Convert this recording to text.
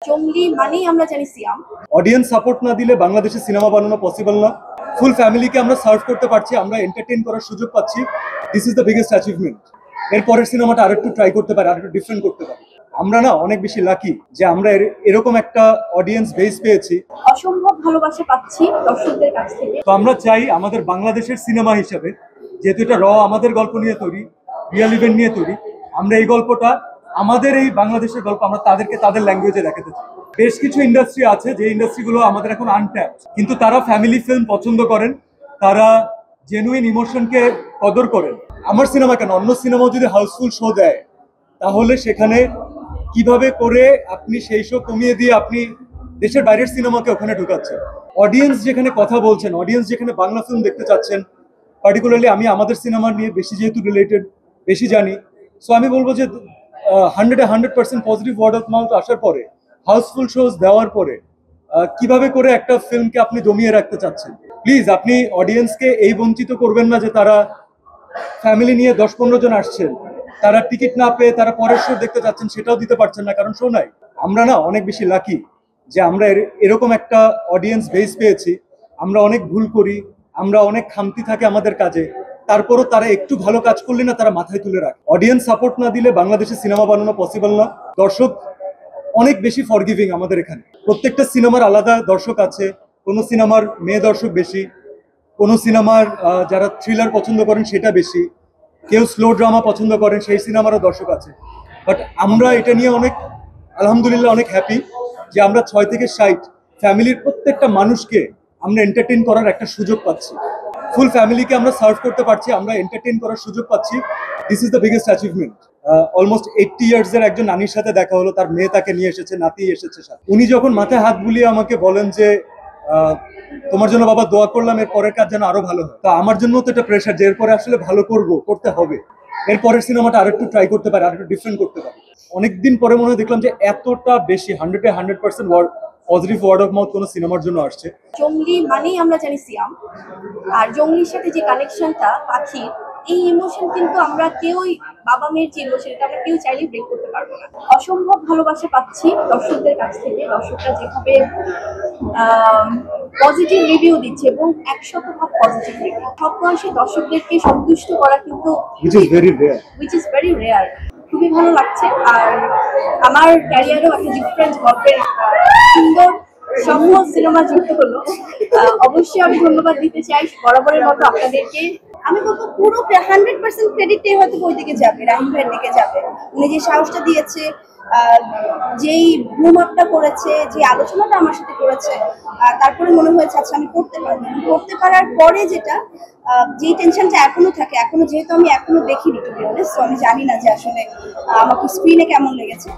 জঙ্গলি মানেই আমরা জানি সিয়াম। অডিয়েন্স সাপোর্ট না দিলে বাংলাদেশে সিনেমা বানানো পসিবল না। ফুল ফ্যামিলিকে আমরা সার্ভ করতে পারছি, আমরা এন্টারটেইন করার সুযোগ পাচ্ছি। This is the biggest achievement. এর পরের সিনেমাটা আরেকটু ট্রাই করতে পারি, আরেকটু ডিফারেন্ট করতে পারি। আমরা না অনেক বেশি লাকি যে আমরা এরকম একটা অডিয়েন্স বেস পেয়েছি। অসম্ভব ভালোবাসা পাচ্ছি দর্শকদের কাছ থেকে। তো আমরা চাই আমাদের বাংলাদেশের সিনেমা হিসেবে, যেহেতু এটা আমাদের গল্প নিয়ে তৈরি, রিয়েল ইভেন্ট নিয়ে তৈরি, আমরা এই গল্পটা আমাদের এই বাংলাদেশের গল্প আমরা তাদেরকে তাদের ল্যাঙ্গুয়েজে দেখাতে চাই। বেশ কিছু ইন্ডাস্ট্রি আছে যে ইন্ডাস্ট্রিগুলো আমাদের এখন আনট্যাপ, কিন্তু তারা ফ্যামিলি ফিল্ম পছন্দ করেন, তারা জেনুইন ইমোশনকে কদর করেন। আমার সিনেমা কেন, অন্য সিনেমাও যদি হাউসফুল শো দেয়, তাহলে সেখানে কিভাবে করে আপনি সেই শো কমিয়ে দিয়ে আপনি দেশের বাইরের সিনেমাকে ওখানে ঢুকাচ্ছেন। অডিয়েন্স যেখানে কথা বলছেন, অডিয়েন্স যেখানে বাংলা ফিল্ম দেখতে চাচ্ছেন, পার্টিকুলারলি আমি আমাদের সিনেমা নিয়ে বেশি যেহেতু রিলেটেড, বেশি জানি, সো আমি বলবো যে 100% পজিটিভ ওয়ার্ড অফ মাউথ আসার পরে, হাউসফুল শোজ দেওয়ার পরে কিভাবে করে একটা ফিল্মকে আপনি দমিয়ে রাখতে চাচ্ছেন। প্লিজ আপনি অডিয়েন্সকে এই বঞ্চিত করবেন না যে তারা ফ্যামিলি নিয়ে 10-15 জন আসছেন, তারা টিকিট না পেয়ে তারা পরের শো দেখতে চাচ্ছেন, সেটাও দিতে পারছেন না কারণ শো নাই। আমরা না অনেক বেশি লাকি যে আমরা এরকম একটা অডিয়েন্স বেস পেয়েছি। আমরা অনেক ভুল করি, আমরা অনেক খামতি থাকে আমাদের কাজে, তারপরও তারা একটু ভালো কাজ করলে না তারা মাথায় তুলে রাখে। অডিয়েন্স সাপোর্ট না দিলে বাংলাদেশে সিনেমা বানানো পসিবল না। দর্শক অনেক বেশি ফরগিভিং আমাদের এখানে। প্রত্যেকটা সিনেমার আলাদা দর্শক আছে, কোনো সিনেমার মেয়ে দর্শক বেশি, কোনো সিনেমার যারা থ্রিলার পছন্দ করেন সেটা বেশি, কেউ স্লো ড্রামা পছন্দ করেন সেই সিনেমারও দর্শক আছে। বাট আমরা এটা নিয়ে অনেক আলহামদুলিল্লাহ অনেক হ্যাপি যে আমরা 6 থেকে 60 ফ্যামিলির প্রত্যেকটা মানুষকে আমরা এন্টারটেইন করার একটা সুযোগ পাচ্ছি। ফুল ফ্যামিলিকে আমরা সার্ভ করতে পারছি, আমরা এন্টারটেইন করার সুযোগ পাচ্ছি। This is the biggest achievement. Almost 80 ইয়ার্সের একজন নানির সাথে দেখা হলো, তার মেয়ে তাকে নিয়ে এসেছে, নাতি এসেছে সাথে। উনি যখন মাথায় হাত বুলিয়ে আমাকে বলেন যে তোমার জন্য বাবা দোয়া করলাম, এর পরের কাজ যেন আরো ভালো হয়। তো আমার জন্য তো এটা প্রেশার যে এরপরে আসলে ভালো করতে হবে। এর পরের সিনেমাটা আরেকটু ট্রাই করতে পারি, আরেকটু ডিফারেন্ট করতে পারি। অনেকদিন পরে মনে হয় দেখলাম যে এতটা বেশি 100% পজিটিভ ওয়ার্ড অফ মাউথ কোনো সিনেমার জন্য আসছে। জঙ্গলি মানেই আমরা জানি সিয়াম, আর জঙ্গলির সাথে যে কানেকশনটা পাখির, এই ইমোশন কিন্তু আমরা কেউই, বাবা মেয়ের যে ইমোশন, এটা আমরা কেউ চাইলেই ব্রেক করতে পারবো না। অসম্ভব ভালোবাসা পাচ্ছি দর্শকদের কাছ থেকে। দর্শকরা যেভাবে পজিটিভ রিভিউ দিচ্ছে এবং 100% পজিটিভ রিভিউ, সব বয়সী দর্শকদেরকে সন্তুষ্ট করা কিন্তু which is very rare. খুবই ভালো লাগছে। আর আমার ক্যারিয়ারেও একটা ডিফারেন্ট গল্পের সুন্দর সফল সিনেমা যুক্ত হলো। অবশ্যই আমি ধন্যবাদ দিতে চাই বরাবরের মতো আপনাদেরকে। আমি বলবো পুরো 100% ক্রেডিটটাই হয়তো ওই দিকে যাবে, রাহিম ভাইয়ের দিকে যাবে। উনি যে সাহসটা দিয়েছে, যেই বুম আপটা করেছে, যে আলোচনাটা আমার সাথে করেছে, তারপরে মনে হয়েছে আচ্ছা আমি করতে পারবো। করতে পারার পরে যেটা, যেই টেনশনটা এখনো থাকে, যেহেতু আমি এখনো দেখিনি, টু বি অনেস্ট, আমি জানি না যে আসলে আমাকে স্ক্রিনে কেমন লেগেছে।